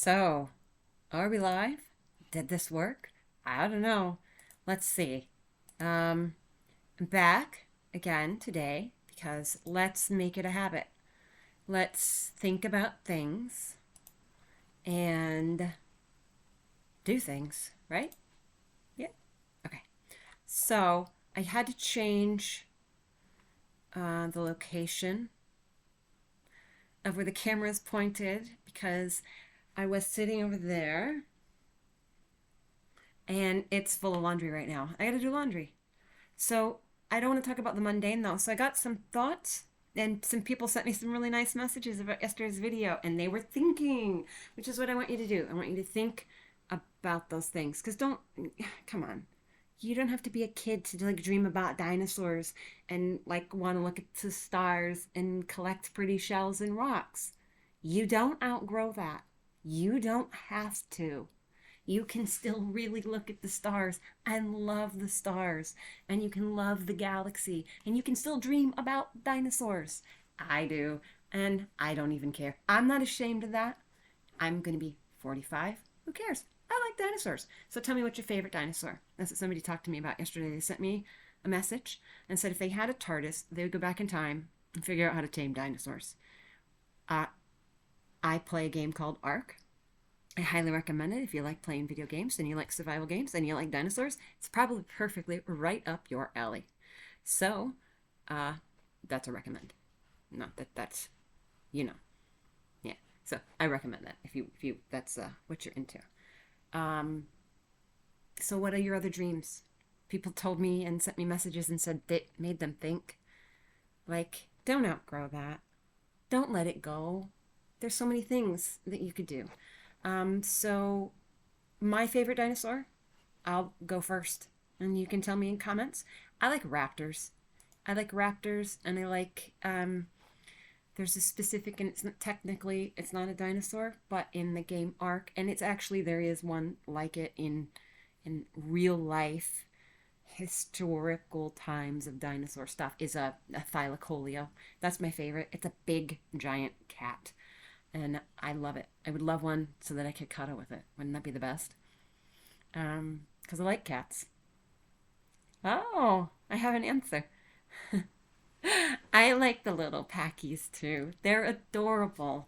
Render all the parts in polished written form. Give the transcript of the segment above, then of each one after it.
So, are we live? Did this work? I don't know. Let's see. I'm back again today because let's make it a habit. Let's think about things and do things, right? Yeah. Okay. So, I had to change the location of where the camera is pointed because I was sitting over there and it's full of laundry right now. I gotta do laundry. So I don't want to talk about the mundane though. So I got some thoughts, and some people sent me some really nice messages about yesterday's video, and they were thinking, which is what I want you to do. I want you to think about those things. Because don't, come on. You don't have to be a kid to like dream about dinosaurs and like want to look at the stars and collect pretty shells and rocks. You don't outgrow that. You don't have to. You can still really look at the stars and love the stars, and you can love the galaxy, and you can still dream about dinosaurs. I do, and I don't even care. I'm not ashamed of that. I'm going to be 45. Who cares? I like dinosaurs. So tell me what's your favorite dinosaur. That's what somebody talked to me about yesterday. They sent me a message and said if they had a TARDIS, they would go back in time and figure out how to tame dinosaurs. Uh, I play a game called Ark. I highly recommend it if you like playing video games and you like survival games and you like dinosaurs. It's probably perfectly right up your alley. So, uh, that's a recommend. Not that that's, you know, yeah. So I recommend that if you that's what you're into. Um, so what are your other dreams? People told me and sent me messages and said that made them think. Like, don't outgrow that. Don't let it go. There's so many things that you could do. So my favorite dinosaur, I'll go first, and you can tell me in comments. I like raptors. I like raptors, and I like there's a specific, and it's not technically it's not a dinosaur, but in the game Ark, and it's actually there is one like it in real life historical times of dinosaur stuff is a thylacoleo. That's my favorite. It's a big giant cat and I love it. I would love one so that I could cuddle with it. Wouldn't that be the best? Because I like cats. Oh, I have an answer. I like the little packies too. They're adorable.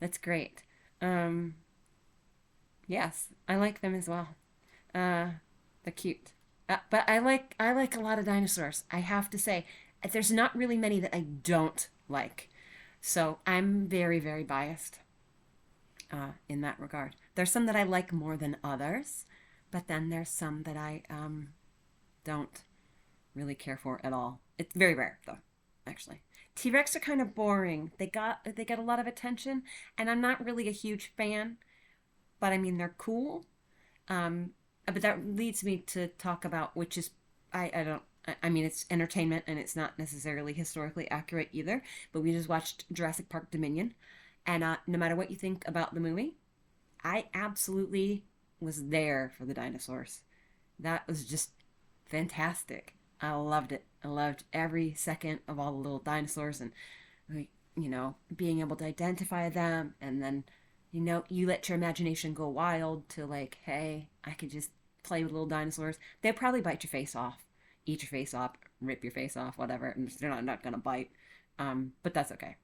That's great. Um, yes, I like them as well. Uh, they're cute. But I like a lot of dinosaurs. I have to say, there's not really many that I don't like. So I'm very, very biased in that regard. There's some that I like more than others, but then there's some that I don't really care for at all. It's very rare though, actually. T Rex are kind of boring. They got a lot of attention, and I'm not really a huge fan. But I mean, they're cool. But that leads me to talk about which is I don't. I mean, it's entertainment and it's not necessarily historically accurate either. But we just watched Jurassic Park Dominion, and no matter what you think about the movie, I absolutely was there for the dinosaurs. That was just fantastic. I loved it. I loved every second of all the little dinosaurs and, being able to identify them. And then, you let your imagination go wild to like, hey, I could just play with little dinosaurs. They'll probably bite your face off, eat your face off, rip your face off, whatever. And they're not going to bite. But that's okay.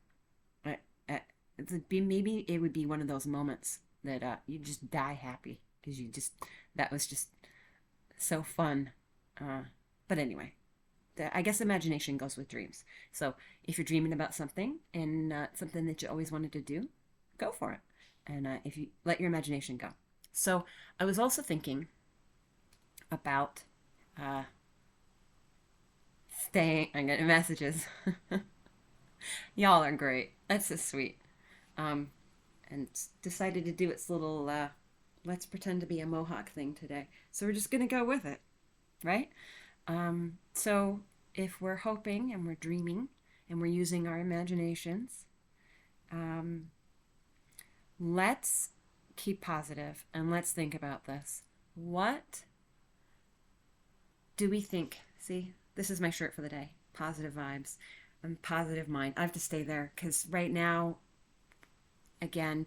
I, I, maybe it would be one of those moments that you just die happy because that was just so fun. Uh, but anyway, I guess imagination goes with dreams. So if you're dreaming about something and something that you always wanted to do, go for it. And if you let your imagination go. So I was also thinking about uh, staying. I'm getting messages. Y'all are great. That's so sweet. Um, and decided to do its little let's pretend to be a mohawk thing today. So we're just gonna go with it, right? So if we're hoping and we're dreaming and we're using our imaginations, um, let's keep positive and let's think about this. What do we think? See, this is my shirt for the day. Positive vibes and positive mind. I have to stay there because right now, again,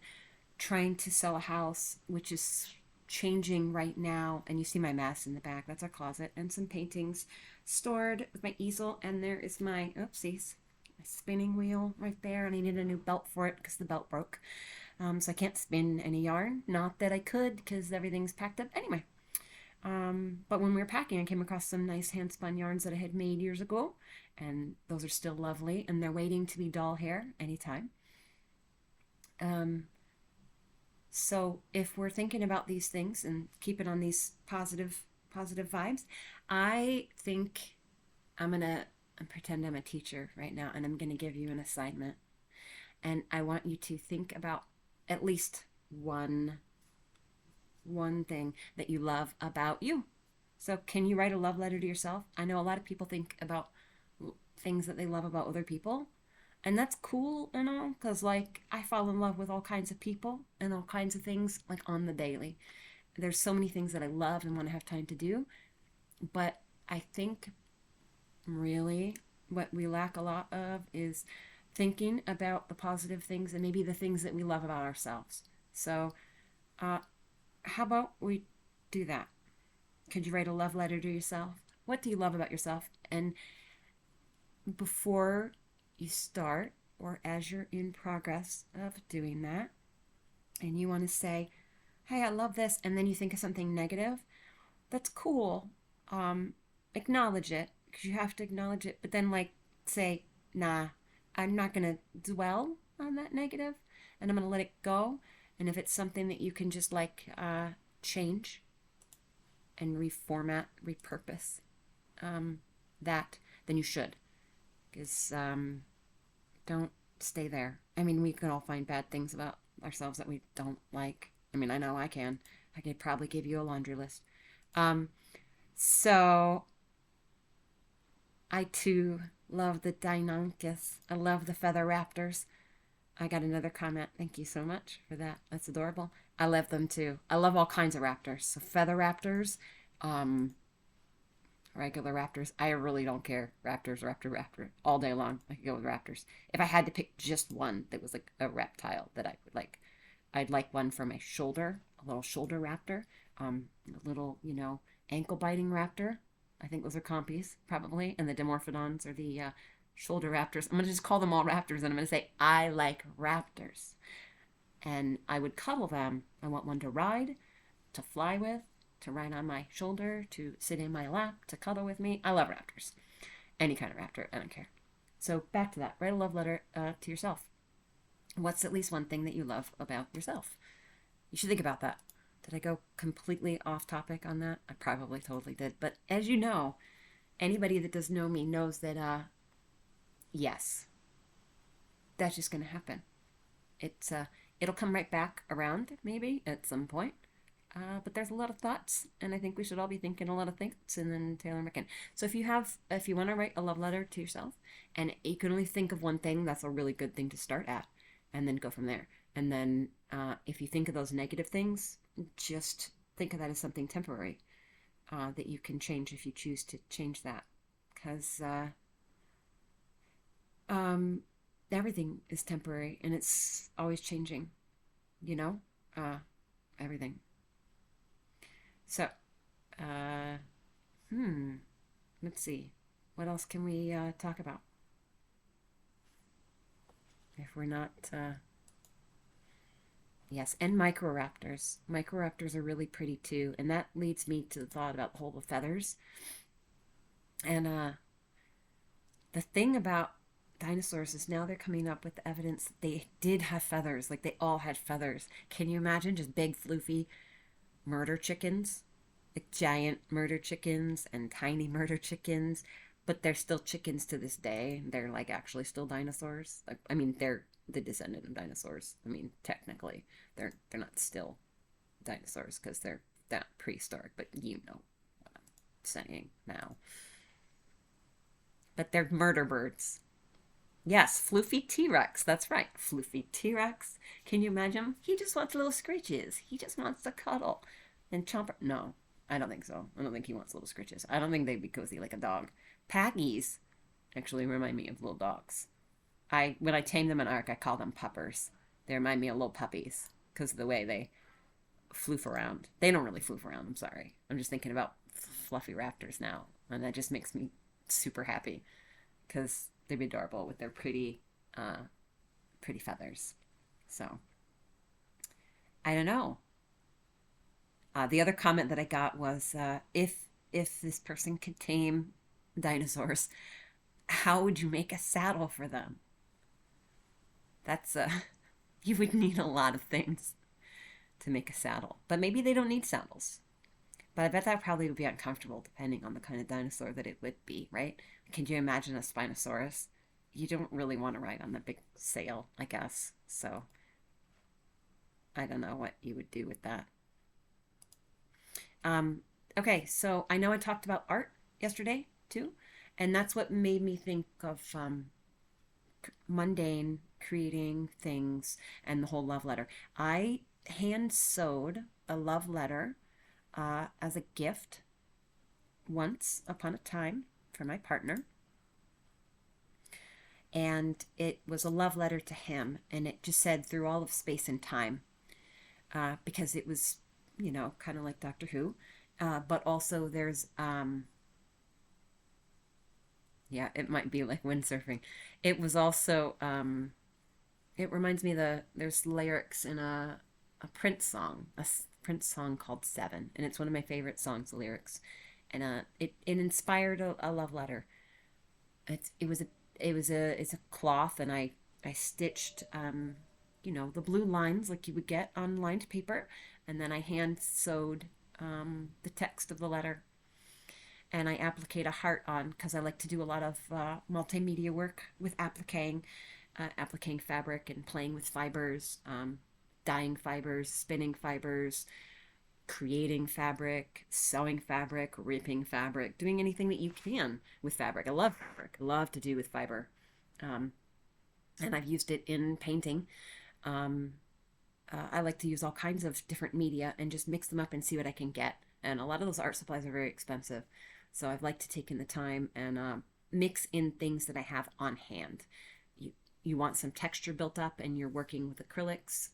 trying to sell a house, which is changing right now. And you see my mess in the back. That's our closet and some paintings stored with my easel. And there is my, oopsies, my spinning wheel right there. And I need a new belt for it because the belt broke. So I can't spin any yarn. Not that I could because everything's packed up. Anyway, but when we were packing, I came across some nice hand spun yarns that I had made years ago. And those are still lovely. And they're waiting to be doll hair anytime. So if we're thinking about these things and keeping on these positive vibes, I think I'm pretend I'm a teacher right now and I'm gonna give you an assignment. And I want you to think about at least one thing that you love about you. So can you write a love letter to yourself? I know a lot of people think about things that they love about other people. And that's cool and all, because like I fall in love with all kinds of people and all kinds of things like on the daily. There's so many things that I love and want to have time to do. But I think really what we lack a lot of is thinking about the positive things and maybe the things that we love about ourselves. So, how about we do that? Could you write a love letter to yourself? What do you love about yourself? And before you start, or as you're in progress of doing that, and you want to say, hey, I love this, and then you think of something negative, that's cool. Acknowledge it, because you have to acknowledge it, but then like say, nah, I'm not going to dwell on that negative, and I'm going to let it go. And if it's something that you can just like change and reformat, repurpose that, then you should. Because don't stay there. I mean, we can all find bad things about ourselves that we don't like. I mean, I know I can. I could probably give you a laundry list. So I too love the Deinonychus. I love the feather raptors. I got another comment. Thank you so much for that. That's adorable. I love them too. I love all kinds of raptors. So feather raptors, regular raptors. I really don't care. Raptors, raptor, all day long. I could go with raptors. If I had to pick just one that was like a reptile that I would like, I'd like one for my shoulder, a little shoulder raptor, a little, ankle biting raptor. I think those are compies, probably. And the Dimorphodons are the shoulder raptors. I'm going to just call them all raptors, and I'm going to say, I like raptors. And I would cuddle them. I want one to ride, to fly with, to ride on my shoulder, to sit in my lap, to cuddle with me. I love raptors. Any kind of raptor, I don't care. So back to that. Write a love letter to yourself. What's at least one thing that you love about yourself? You should think about that. Did I go completely off topic on that? I probably totally did. But as you know, anybody that does know me knows that, yes, that's just going to happen. It'll come right back around maybe at some point. But there's a lot of thoughts, and I think we should all be thinking a lot of things, and then Taylor McKinn. So if you want to write a love letter to yourself, and you can only think of one thing, that's a really good thing to start at, and then go from there. And then if you think of those negative things, just think of that as something temporary that you can change if you choose to change that. Because everything is temporary, and it's always changing, everything. So, let's see. What else can we talk about? If we're not, yes, and microraptors. Microraptors are really pretty too, and that leads me to the thought about the whole of feathers. And the thing about dinosaurs is now they're coming up with the evidence that they did have feathers, like they all had feathers. Can you imagine just big, floofy murder chickens, like giant murder chickens and tiny murder chickens, but they're still chickens to this day. They're like actually still dinosaurs. Like, I mean, they're the descendant of dinosaurs. I mean, technically, they're not still dinosaurs because they're that prehistoric, but you know what I'm saying now. But they're murder birds. Yes, Floofy T-Rex. That's right. Floofy T-Rex. Can you imagine him? He just wants little scritches. He just wants to cuddle. And Chomper... No, I don't think so. I don't think he wants little scritches. I don't think they'd be cozy like a dog. Paggies actually remind me of little dogs. When I tame them in Ark, I call them puppers. They remind me of little puppies. because of the way they floof around. They don't really floof around. I'm sorry. I'm just thinking about fluffy raptors now, and that just makes me super happy because they'd be adorable with their pretty feathers. So I don't know. The other comment that I got was if this person could tame dinosaurs, how would you make a saddle for them? That's you would need a lot of things to make a saddle, but maybe they don't need saddles. But I bet that probably would be uncomfortable depending on the kind of dinosaur that it would be, right? Can you imagine a Spinosaurus? You don't really want to ride on the big sail, I guess. So I don't know what you would do with that. Um, okay, so I know I talked about art yesterday too, and that's what made me think of mundane creating things and the whole love letter. I hand sewed a love letter as a gift once upon a time for my partner. And it was a love letter to him, and it just said through all of space and time, because it was, kind of like Doctor Who. But also there's, yeah, it might be like windsurfing. It was also, it reminds me there's lyrics in a Prince song, Prince song called Seven, and it's one of my favorite songs, the lyrics. And it inspired a love letter. It's a cloth, and I stitched the blue lines like you would get on lined paper, and then I hand sewed the text of the letter, and I appliqued a heart on because I like to do a lot of multimedia work with appliquing fabric and playing with fibers, dyeing fibers, spinning fibers, creating fabric, sewing fabric, ripping fabric, doing anything that you can with fabric. I love fabric. I love to do with fiber. And I've used it in painting. I like to use all kinds of different media and just mix them up and see what I can get. And a lot of those art supplies are very expensive. So I've liked to take in the time and mix in things that I have on hand. You want some texture built up and you're working with acrylics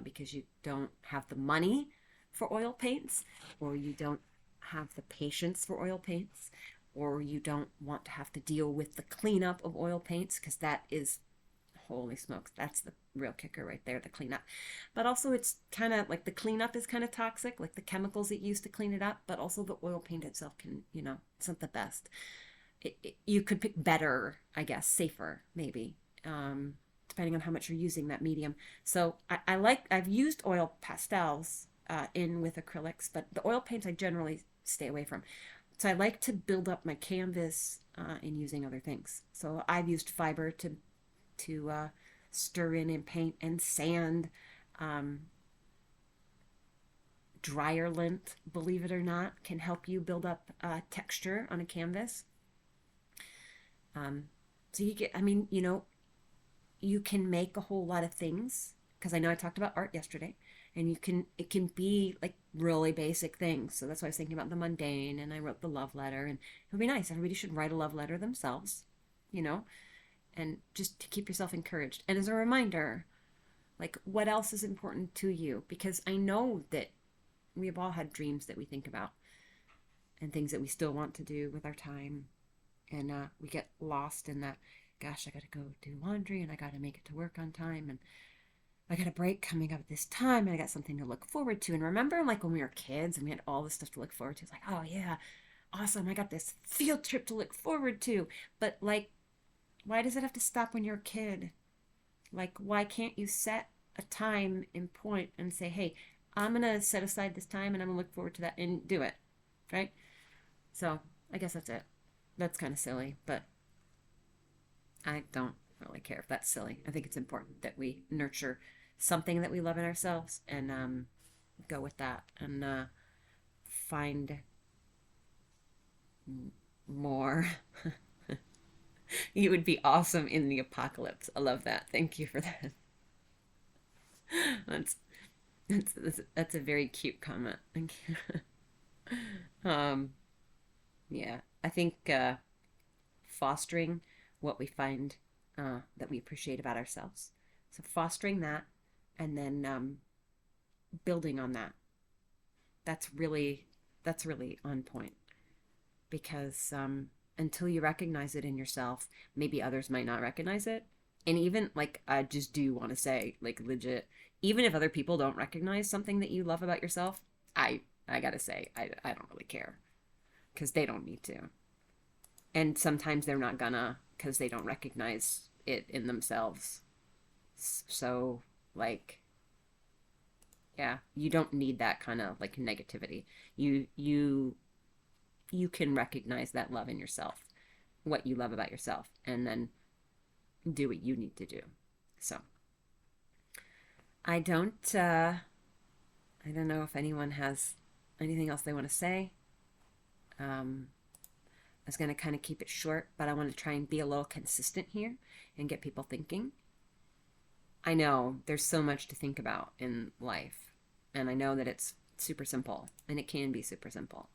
because you don't have the money for oil paints, or you don't have the patience for oil paints, or you don't want to have to deal with the cleanup of oil paints, because that is, holy smokes, that's the real kicker right there, the cleanup. But also it's kind of like the cleanup is kind of toxic, like the chemicals it used to clean it up, but also the oil paint itself can, it's not the best. You could pick better, I guess, safer maybe, depending on how much you're using that medium. So I've used oil pastels in with acrylics, but the oil paints I generally stay away from. So I like to build up my canvas in using other things. So I've used fiber to stir in and paint, and sand, dryer lint, believe it or not, can help you build up texture on a canvas. So you can make a whole lot of things, because I know I talked about art yesterday, and it can be like really basic things. So that's why I was thinking about the mundane, and I wrote the love letter, and it would be nice. Everybody should write a love letter themselves, and just to keep yourself encouraged. And as a reminder, like, what else is important to you? Because I know that we have all had dreams that we think about and things that we still want to do with our time. And we get lost in that, gosh, I got to go do laundry, and I got to make it to work on time, and I got a break coming up at this time, and I got something to look forward to. And remember, like, when we were kids and we had all this stuff to look forward to, it's like, oh yeah, awesome, I got this field trip to look forward to. But like, why does it have to stop when you're a kid? Like, why can't you set a time and point and say, hey, I'm gonna set aside this time and I'm gonna look forward to that, and do it, right? So I guess that's it. That's kind of silly, but I don't really care if that's silly. I think it's important that we nurture something that we love in ourselves, and go with that, and find more. You would be awesome in the apocalypse. I love that. Thank you for that. That's that's a very cute comment. Thank you. Yeah, I think fostering what we find that we appreciate about ourselves. So fostering that, and then building on that. That's really that's really on point because until you recognize it in yourself, maybe others might not recognize it. And even like I just do want to say like legit, even if other people don't recognize something that you love about yourself, I got to say I don't really care because they don't need to. And sometimes they're not gonna because they don't recognize it in themselves. So like yeah, you don't need that kind of like negativity. You can recognize that love in yourself, what you love about yourself, and then do what you need to do. So I don't I don't know if anyone has anything else they want to say. I was going to kind of keep it short, but I want to try and be a little consistent here and get people thinking. I know there's so much to think about in life, and I know that it's super simple, and it can be super simple.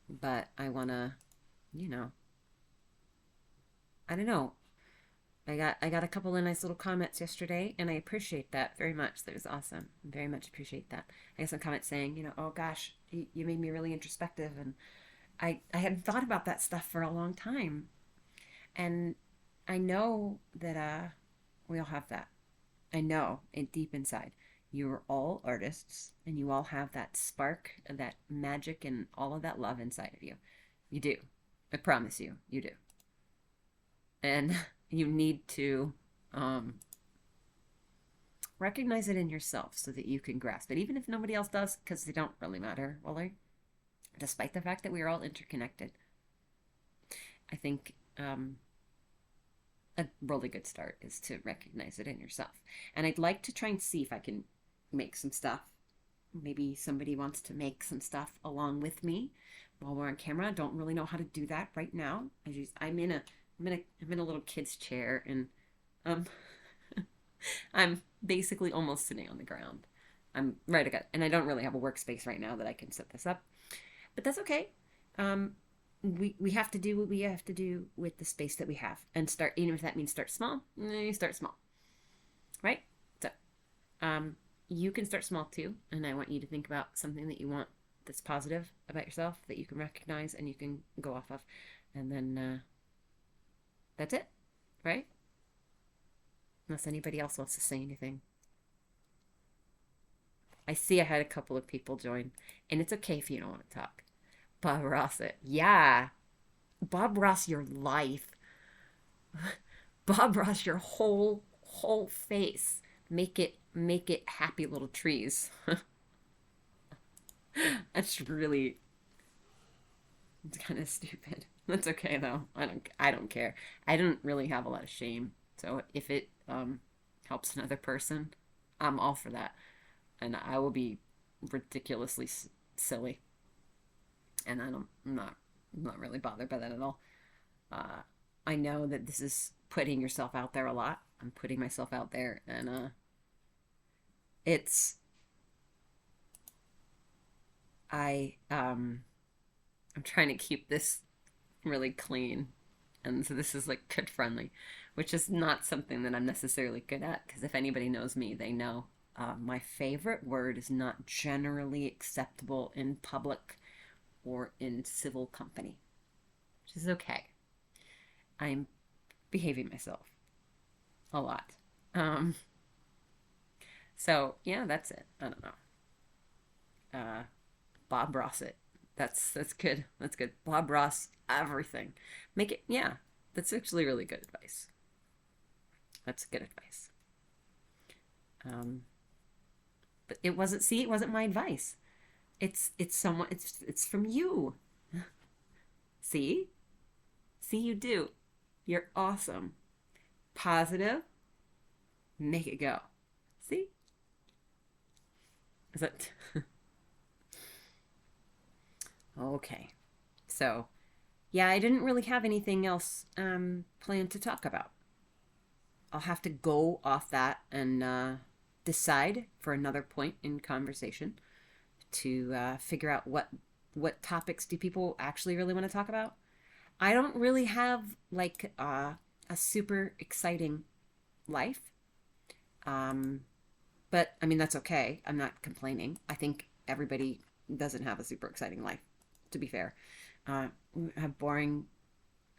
But I want to, you know, I don't know. I got a couple of nice little comments yesterday, and I appreciate that very much. That was awesome. I very much appreciate that. I got some comments saying, oh gosh, you made me really introspective, and I hadn't thought about that stuff for a long time. And I know that we all have that. I know it deep inside. You're all artists and you all have that spark, that magic, and all of that love inside of you. You do. I promise you, you do. And you need to recognize it in yourself so that you can grasp it, even if nobody else does, because they don't really matter, will they? Despite the fact that we are all interconnected. I think a really good start is to recognize it in yourself. And I'd like to try and see if I can make some stuff. Maybe somebody wants to make some stuff along with me while we're on camera. I don't really know how to do that right now. I'm in a little kid's chair, and um I'm basically almost sitting on the ground. I'm right again, and I don't really have a workspace right now that I can set this up, but that's okay. We have to do what we have to do with the space that we have, and start. Even if that means start small, you start small, right? So, you can start small too, and I want you to think about something that you want that's positive about yourself that you can recognize and you can go off of, and then that's it, right? Unless anybody else wants to say anything. I see I had a couple of people join, and it's okay if you don't want to talk. Bob Ross it. Yeah. Bob Ross your life. Bob Ross your whole face. Make it happy little trees. That's really it's kind of stupid. That's okay though. I don't care. I don't really have a lot of shame. So if it helps another person, I'm all for that. And I will be ridiculously silly. And I'm not really bothered by that at all. I know that this is putting yourself out there a lot. I'm putting myself out there, and it's I'm trying to keep this really clean, and so this is like kid friendly, which is not something that I'm necessarily good at. Because if anybody knows me, they know my favorite word is not generally acceptable in public or in civil company, which is okay. I'm behaving myself a lot. Um, so yeah, that's it. I don't know. Bob Ross it. That's good. That's good. Bob Ross everything. Make it yeah. That's actually really good advice. That's good advice. Um, but it wasn't my advice. It's someone it's from you. See? See you do. You're awesome. Positive. Make it go. See? Is that okay? So, yeah, I didn't really have anything else planned to talk about. I'll have to go off that and decide for another point in conversation to figure out what topics do people actually really want to talk about. I don't really have like a super exciting life, but But I mean, that's okay. I'm not complaining. I think everybody doesn't have a super exciting life, to be fair. We have boring,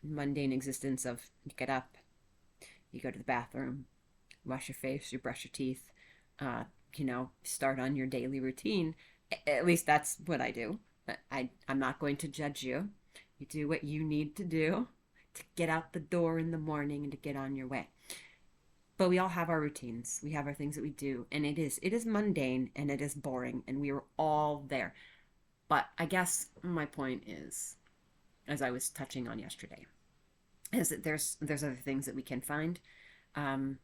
mundane existence of you get up, you go to the bathroom, wash your face, you brush your teeth, uh, start on your daily routine. At least that's what I do. I'm not going to judge you. You do what you need to do to get out the door in the morning and to get on your way. But we all have our routines. We have our things that we do, and it is mundane and it is boring, and we are all there. But I guess my point is, as I was touching on yesterday, is that there's other things that we can find. Um,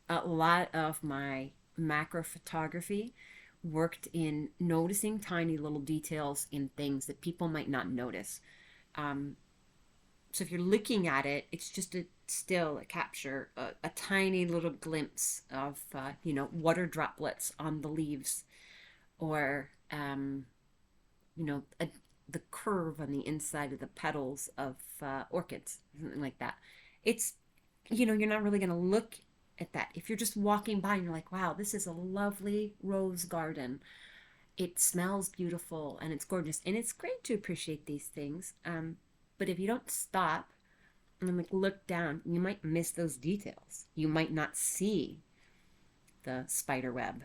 a lot of my macro photography worked in noticing tiny little details in things that people might not notice. Um, so if you're looking at it, it's just a still a capture, a tiny little glimpse of water droplets on the leaves, or the curve on the inside of the petals of orchids, something like that. It's you're not really going to look at that if you're just walking by and you're like, wow, this is a lovely rose garden. It smells beautiful and it's gorgeous, and it's great to appreciate these things. But if you don't stop and like look down, you might miss those details. You might not see the spider web,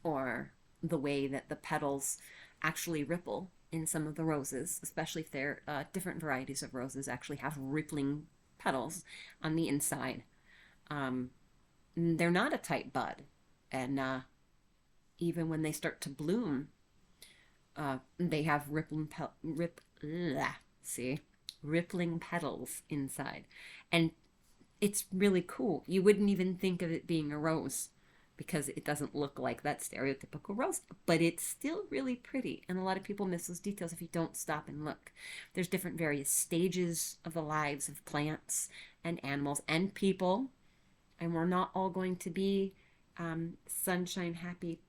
or the way that the petals actually ripple in some of the roses, especially if they're different varieties of roses actually have rippling petals on the inside. Um, they're not a tight bud, and even when they start to bloom, they have rippling petals inside, and it's really cool. You wouldn't even think of it being a rose because it doesn't look like that stereotypical rose, but it's still really pretty. And a lot of people miss those details if you don't stop and look. There's different various stages of the lives of plants and animals and people, and we're not all going to be sunshine, happy,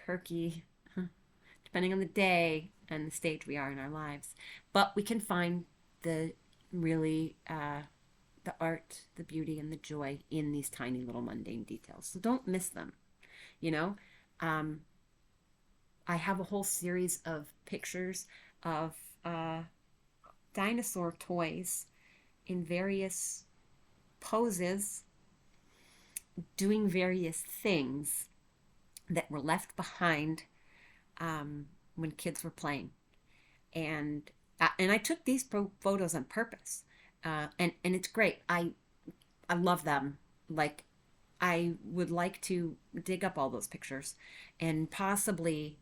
perky, depending on the day and the stage we are in our lives. But we can find the really the art, the beauty, and the joy in these tiny little mundane details. So don't miss them. You know, um, I have a whole series of pictures of dinosaur toys in various poses, doing various things that were left behind when kids were playing. And I took these photos on purpose, and it's great. I love them. Like, I would like to dig up all those pictures, and possibly,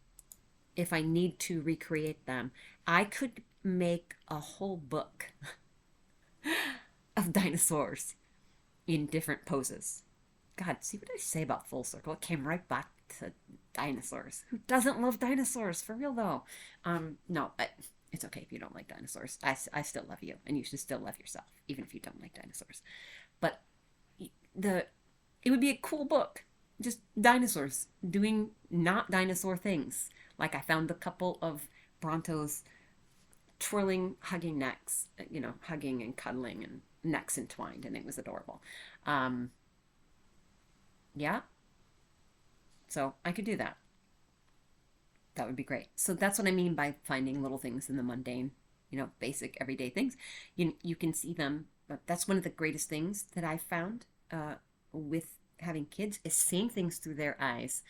if I need to recreate them, I could make a whole book of dinosaurs in different poses. God, see what I say about full circle? It came right back to dinosaurs. Who doesn't love dinosaurs? For real, though. No, it's okay if you don't like dinosaurs. I still love you, and you should still love yourself, even if you don't like dinosaurs. But the it would be a cool book. Just dinosaurs doing not dinosaur things. Like, I found a couple of Brontos twirling, hugging necks, hugging and cuddling and necks entwined, and it was adorable. Um, yeah, so I could do that. That would be great. So that's what I mean by finding little things in the mundane, basic everyday things. You can see them, but that's one of the greatest things that I've found with having kids, is seeing things through their eyes,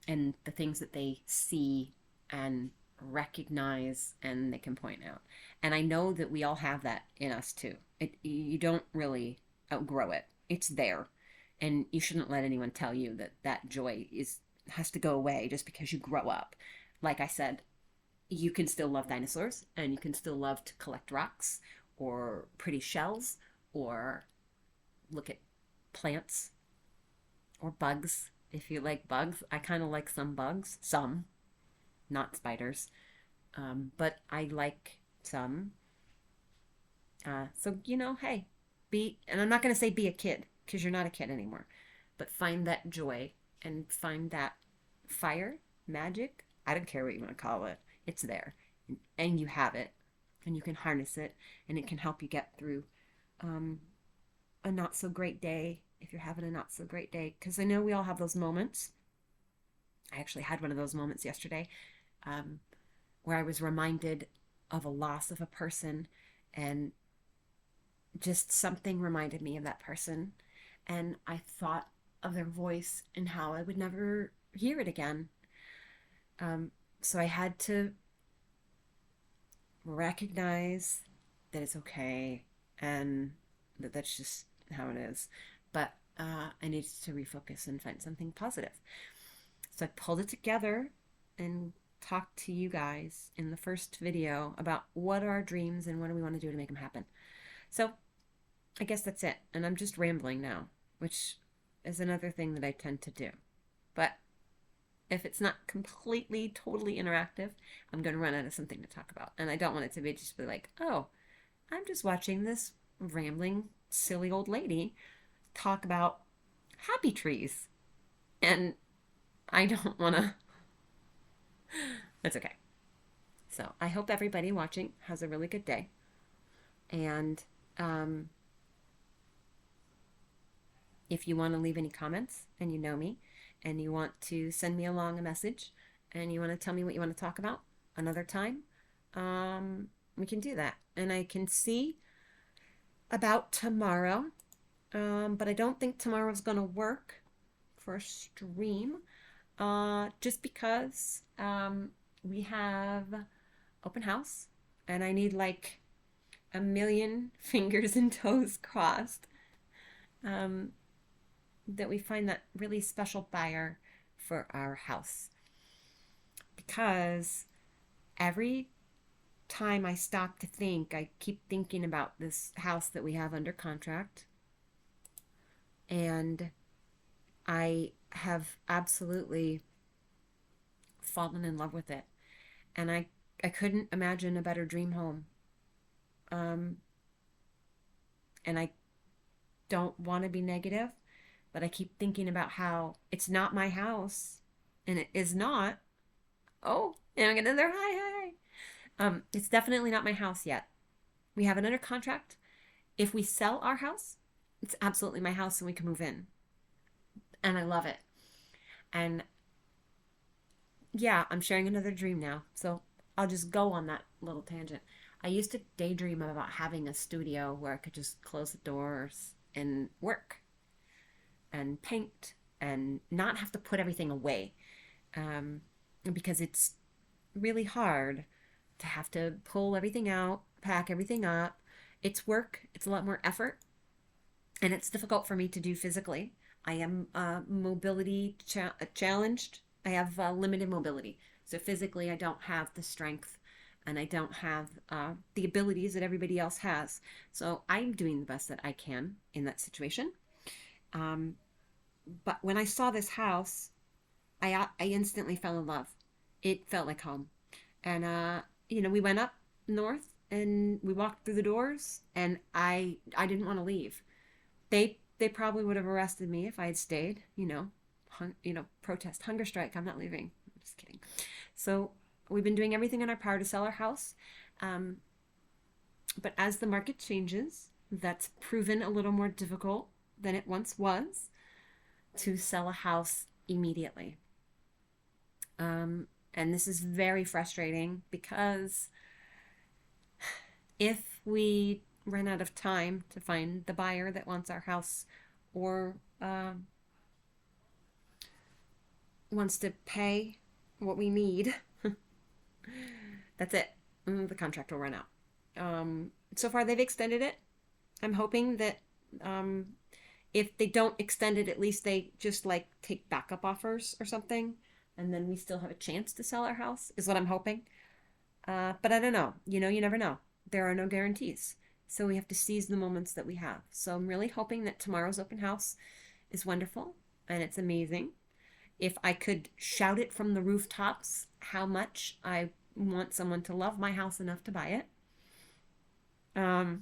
and the things that they see and recognize and they can point out. And I know that we all have that in us too. You don't really outgrow it. It's there. And you shouldn't let anyone tell you that that joy has to go away just because you grow up. Like I said, you can still love dinosaurs, and you can still love to collect rocks or pretty shells, or look at plants or bugs. If you like bugs, I kind of like some bugs. Some, not spiders. But I like some. So, hey, and I'm not going to say be a kid, because you're not a kid anymore, but find that joy and find that fire, magic. I don't care what you want to call it. It's there, and you have it, and you can harness it, and it can help you get through a not so great day, if you're having a not so great day, because I know we all have those moments. I actually had one of those moments yesterday, um, where I was reminded of a loss of a person, and just something reminded me of that person. And I thought of their voice and how I would never hear it again. Um, so I had to recognize that it's okay and that that's just how it is. But I needed to refocus and find something positive. So I pulled it together and talked to you guys in the first video about what are our dreams and what do we want to do to make them happen. So I guess that's it. And I'm just rambling now, which is another thing that I tend to do. But if it's not completely, totally interactive, I'm going to run out of something to talk about. And I don't want it to be just be like, oh, I'm just watching this rambling, silly old lady talk about happy trees. And I don't want to. That's okay. So I hope everybody watching has a really good day. And if you want to leave any comments and you know me and you want to send me along a message and you want to tell me what you want to talk about another time, we can do that. And I can see about tomorrow, but I don't think tomorrow's going to work for a stream, just because we have open house and I need like a million fingers and toes crossed, that we find that really special buyer for our house. Because every time I stop to think, I keep thinking about this house that we have under contract. And I have absolutely fallen in love with it. And I couldn't imagine a better dream home. And I don't want to be negative, but I keep thinking about how it's not my house, and it is not. Oh, and I get another hi. It's definitely not my house yet. We have it under contract. If we sell our house, it's absolutely my house and we can move in. And I love it. And yeah, I'm sharing another dream now. So I'll just go on that little tangent. I used to daydream about having a studio where I could just close the doors and work and paint and not have to put everything away, because it's really hard to have to pull everything out, pack everything up. It's work, it's a lot more effort, and it's difficult for me to do physically. I am mobility challenged. I have limited mobility. So physically, I don't have the strength and I don't have the abilities that everybody else has. So I'm doing the best that I can in that situation. But when I saw this house, I instantly fell in love. It felt like home. And we went up north and we walked through the doors, and I didn't want to leave. They probably would have arrested me if I had stayed. Protest, hunger strike. I'm not leaving. I'm just kidding. So we've been doing everything in our power to sell our house. But as the market changes, that's proven a little more difficult than it once was to sell a house immediately. And this is very frustrating because if we run out of time to find the buyer that wants our house, or wants to pay what we need, that's it. The contract will run out. So far, they've extended it. I'm hoping that if they don't extend it, at least they just like take backup offers or something, and then we still have a chance to sell our house, is what I'm hoping. But I don't know. You never know. There are no guarantees. So we have to seize the moments that we have. So I'm really hoping that tomorrow's open house is wonderful and it's amazing. If I could shout it from the rooftops how much I want someone to love my house enough to buy it, I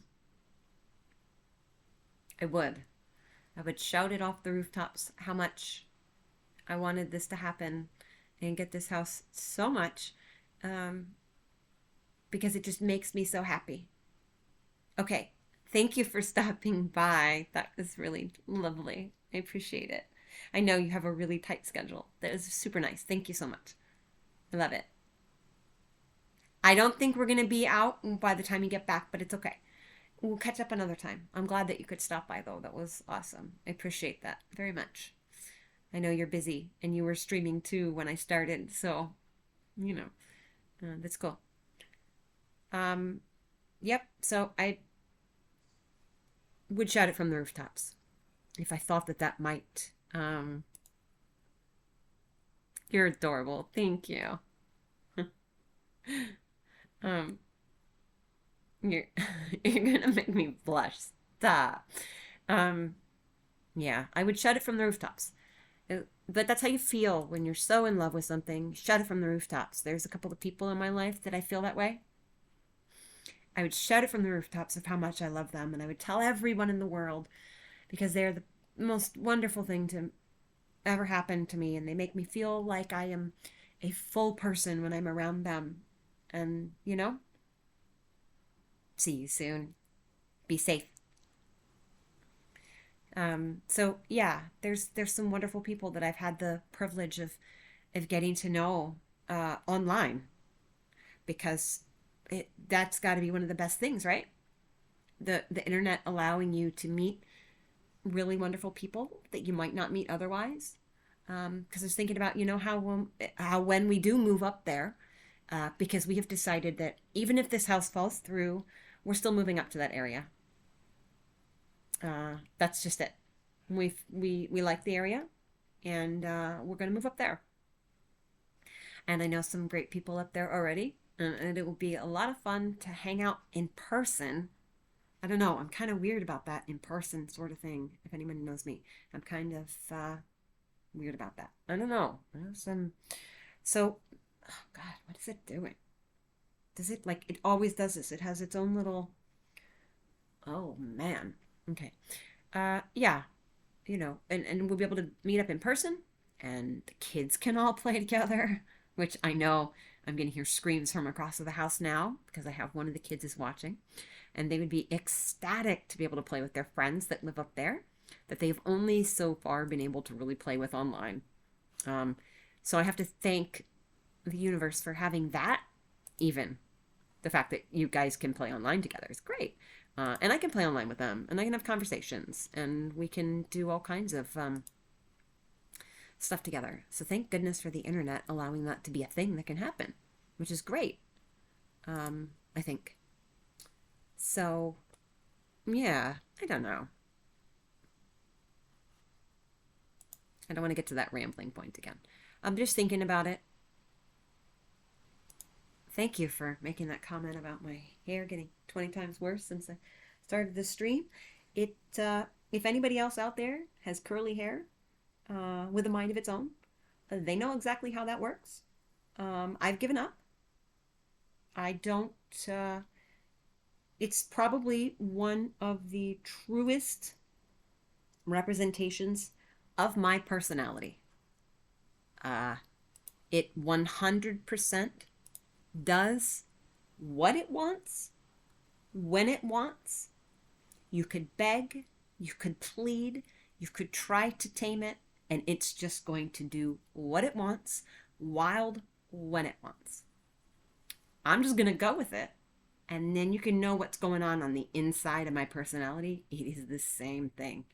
would. I would shout it off the rooftops how much I wanted this to happen and get this house so much, because it just makes me so happy. Okay, Thank you for stopping by. That was really lovely. I appreciate it. I know you have a really tight schedule. That was super nice. Thank you so much. I love it. I don't think we're going to be out by the time you get back, but it's okay. We'll catch up another time. I'm glad that you could stop by, though. That was awesome. I appreciate that very much. I know you're busy and you were streaming too when I started, so, you know, that's cool. Um, yep. So I would shout it from the rooftops if I thought that that might. You're adorable. Thank you. um, you're you're gonna make me blush. Stop. Um, yeah, I would shout it from the rooftops. But that's how you feel when you're so in love with something. Shout it from the rooftops. There's a couple of people in my life that I feel that way. I would shout it from the rooftops of how much I love them, and I would tell everyone in the world because they're the most wonderful thing to ever happen to me, and they make me feel like I am a full person when I'm around them. And, see you soon. Be safe. So yeah, there's some wonderful people that I've had the privilege of getting to know online because that's got to be one of the best things, right? The internet allowing you to meet really wonderful people that you might not meet otherwise. Because I was thinking about how when we do move up there, because we have decided that even if this house falls through, we're still moving up to that area. That's just it. We like the area, and we're going to move up there. And I know some great people up there already, and it will be a lot of fun to hang out in person. I don't know. I'm kind of weird about that in person sort of thing. If anyone knows me, I'm kind of weird about that. I don't know. Some so, oh God, what is it doing? Does it like it always does this? It has its own little. Oh man. Okay. Yeah. And we'll be able to meet up in person, and the kids can all play together. Which I know I'm going to hear screams from across the house now because I have one of the kids is watching, and they would be ecstatic to be able to play with their friends that live up there that they've only so far been able to really play with online. Um, so I have to thank the universe for having that. Even the fact that you guys can play online together is great. And I can play online with them, and I can have conversations, and we can do all kinds of stuff together. So thank goodness for the internet allowing that to be a thing that can happen, which is great. I think. So yeah, I don't know. I don't want to get to that rambling point again. I'm just thinking about it. Thank you for making that comment about my hair getting 20 times worse since I started the stream. If anybody else out there has curly hair with a mind of its own, they know exactly how that works. I've given up. I don't. It's probably one of the truest representations of my personality. Uh, it 100% does what it wants, when it wants. You could beg, you could plead, you could try to tame it, and it's just going to do what it wants, wild when it wants. I'm just going to go with it. And then you can know what's going on the inside of my personality. It is the same thing.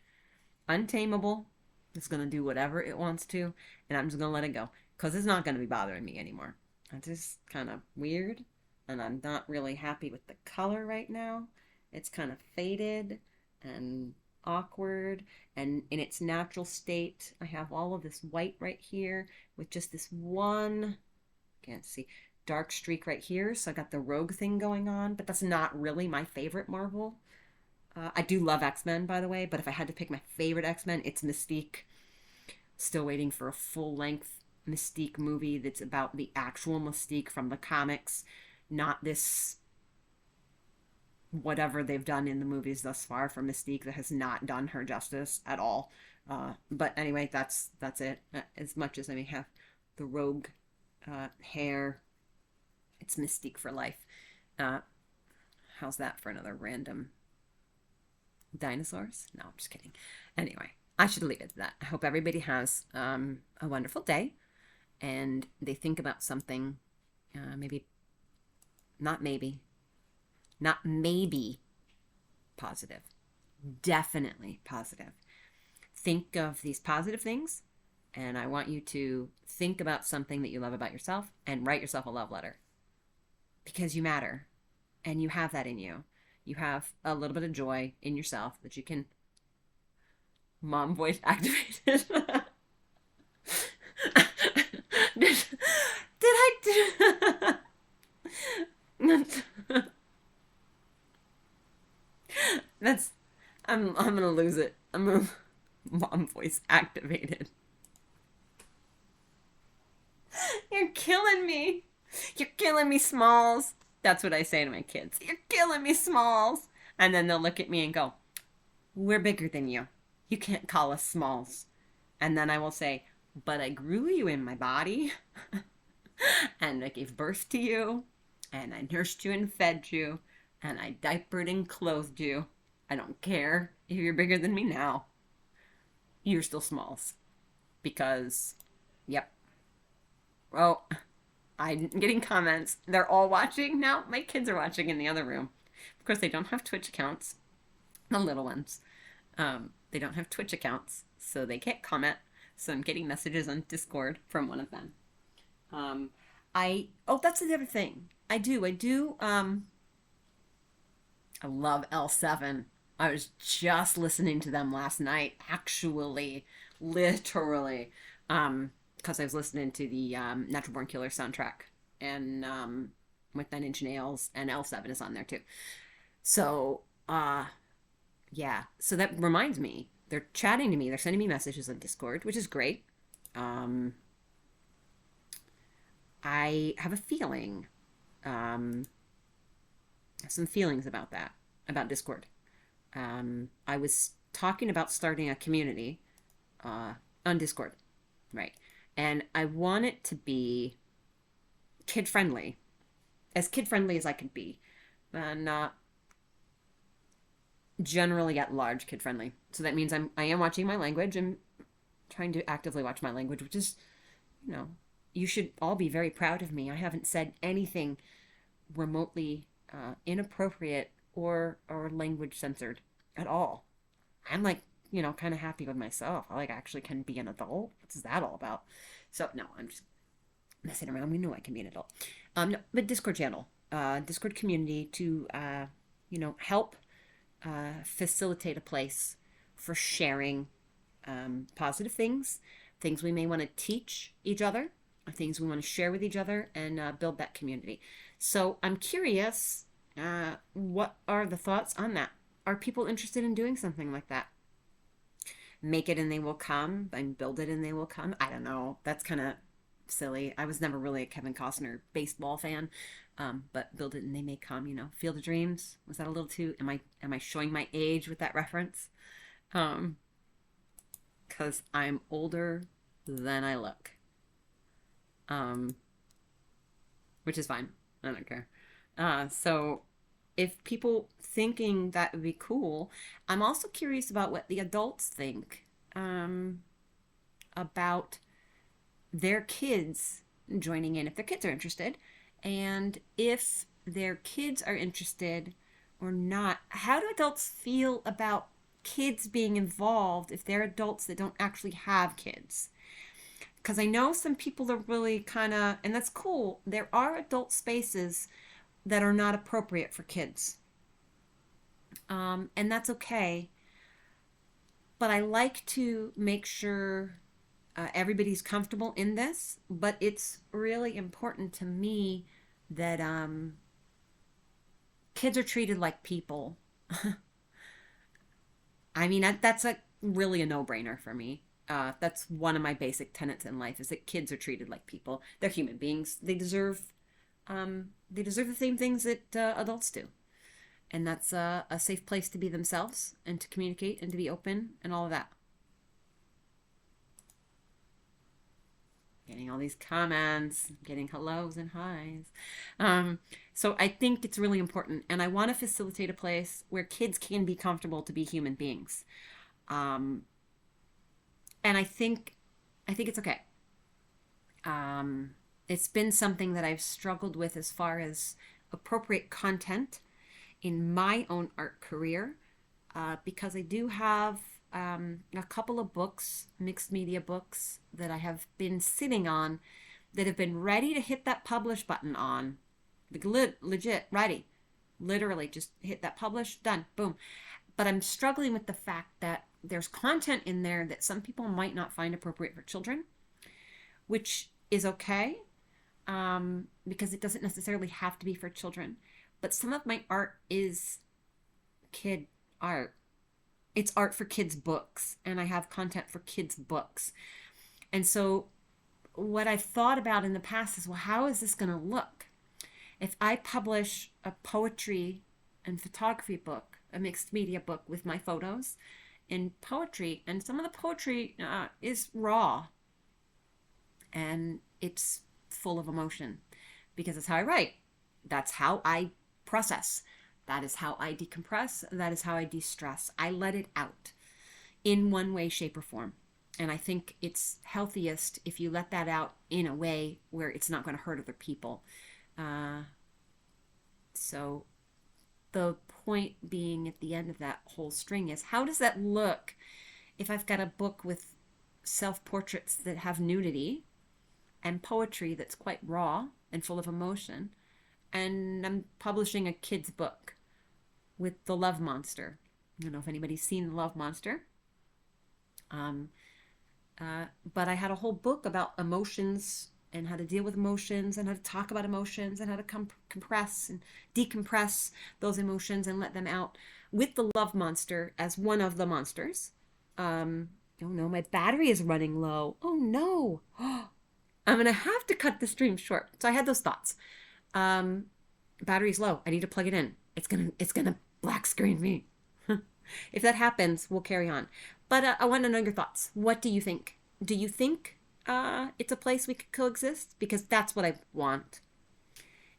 Untamable. It's going to do whatever it wants to, and I'm just going to let it go because it's not going to be bothering me anymore. It's just kind of weird, and I'm not really happy with the color right now. It's kind of faded and awkward, and in its natural state, I have all of this white right here with just this one, can't see, dark streak right here. So I got the rogue thing going on, but that's not really my favorite Marvel. I do love X-Men, by the way, but if I had to pick my favorite X-Men, it's Mystique. Still waiting for a full-length Mystique movie that's about the actual Mystique from the comics, not this whatever they've done in the movies thus far for Mystique that has not done her justice at all. But anyway, that's it. As much as I may have the rogue hair, it's Mystique for life. How's that for another random? Dinosaurs? No, I'm just kidding. Anyway, I should leave it at that. I hope everybody has a wonderful day and they think about something, maybe, not maybe, not maybe positive, definitely positive. Think of these positive things, and I want you to think about something that you love about yourself and write yourself a love letter because you matter and you have that in you. You have a little bit of joy in yourself that you can mom voice activated. did I do that's I'm gonna lose it. I'm gonna mom voice activated. You're killing me. You're killing me, Smalls. That's what I say to my kids. You're killing me, Smalls. And then they'll look at me and go, we're bigger than you. You can't call us Smalls. And then I will say, but I grew you in my body. And I gave birth to you. And I nursed you and fed you. And I diapered and clothed you. I don't care if you're bigger than me now. You're still Smalls. Because, yep. Oh, I'm getting comments. They're all watching now. My kids are watching in the other room. Of course, they don't have Twitch accounts. The little ones. They don't have Twitch accounts, so they can't comment. So I'm getting messages on Discord from one of them. That's the other thing. I love L7. I was just listening to them last night, actually, literally, because I was listening to the Natural Born Killer soundtrack, and with 9 Inch Nails, and L7 is on there too. So, yeah. So that reminds me, they're chatting to me. They're sending me messages on Discord, which is great. I have a feeling, some feelings about that, about Discord. I was talking about starting a community on Discord, right? And I want it to be kid-friendly, as kid-friendly as I could be, and not generally at large kid-friendly. So that means I am watching my language and trying to actively watch my language, which is, you should all be very proud of me. I haven't said anything remotely inappropriate or language censored at all. I'm like, kind of happy with myself. I actually can be an adult. What's that all about? So no, I'm just messing around. We know I can be an adult. No, but Discord channel, Discord community to, help facilitate a place for sharing positive things we may want to teach each other, things we want to share with each other, and build that community. So I'm curious, what are the thoughts on that? Are people interested in doing something like that? Make it and they will come, and build it and they will come. I don't know. That's kind of silly. I was never really a Kevin Costner baseball fan, but build it and they may come. Field of Dreams. Was that a little too? Am I showing my age with that reference? Because I'm older than I look. Which is fine. I don't care. So if people thinking that would be cool, I'm also curious about what the adults think about their kids joining in, if their kids are interested, and if their kids are interested or not. How do adults feel about kids being involved if they're adults that don't actually have kids? Because I know some people are really kind of, and that's cool, there are adult spaces that are not appropriate for kids. And that's okay. But I like to make sure everybody's comfortable in this. But it's really important to me that kids are treated like people. I mean, that's really a no-brainer for me. That's one of my basic tenets in life, is that kids are treated like people. They're human beings. They deserve the same things that adults do. And that's a safe place to be themselves and to communicate and to be open and all of that. getting all these comments, getting hellos and highs. Um, so I think it's really important, and I want to facilitate a place where kids can be comfortable to be human beings. Um, and I think it's okay. Um, it's been something that I've struggled with as far as appropriate content in my own art career, because I do have a couple of books, mixed media books, that I have been sitting on that have been ready to hit that publish button on. Like, legit, ready. Literally, just hit that publish, done, boom. But I'm struggling with the fact that there's content in there that some people might not find appropriate for children, which is okay, because it doesn't necessarily have to be for children. But some of my art is kid art. It's art for kids' books, and I have content for kids' books. And so, what I've thought about in the past is, well, how is this going to look? If I publish a poetry and photography book, a mixed media book with my photos and poetry, and some of the poetry is raw and it's full of emotion because it's how I write. That's how I process. That is how I decompress. That is how I de-stress. I let it out in one way, shape, or form. And I think it's healthiest if you let that out in a way where it's not going to hurt other people. So the point being at the end of that whole string is, how does that look if I've got a book with self-portraits that have nudity and poetry that's quite raw and full of emotion, and I'm publishing a kid's book with The Love Monster? I don't know if anybody's seen The Love Monster. But I had a whole book about emotions and how to deal with emotions and how to talk about emotions and how to compress and decompress those emotions and let them out with the love monster as one of the monsters. Oh no, my battery is running low. Oh no. I'm going to have to cut the stream short. So I had those thoughts. Battery's low. I need to plug it in. It's gonna black screen me. If that happens, we'll carry on. But I want to know your thoughts. What do you think? Do you think it's a place we could coexist? Because that's what I want.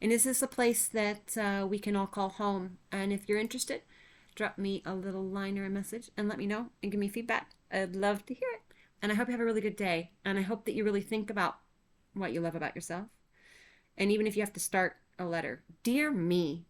And is this a place that we can all call home? And if you're interested, drop me a little line or a message and let me know and give me feedback. I'd love to hear it. And I hope you have a really good day. And I hope that you really think about what you love about yourself. And even if you have to start a letter, dear me,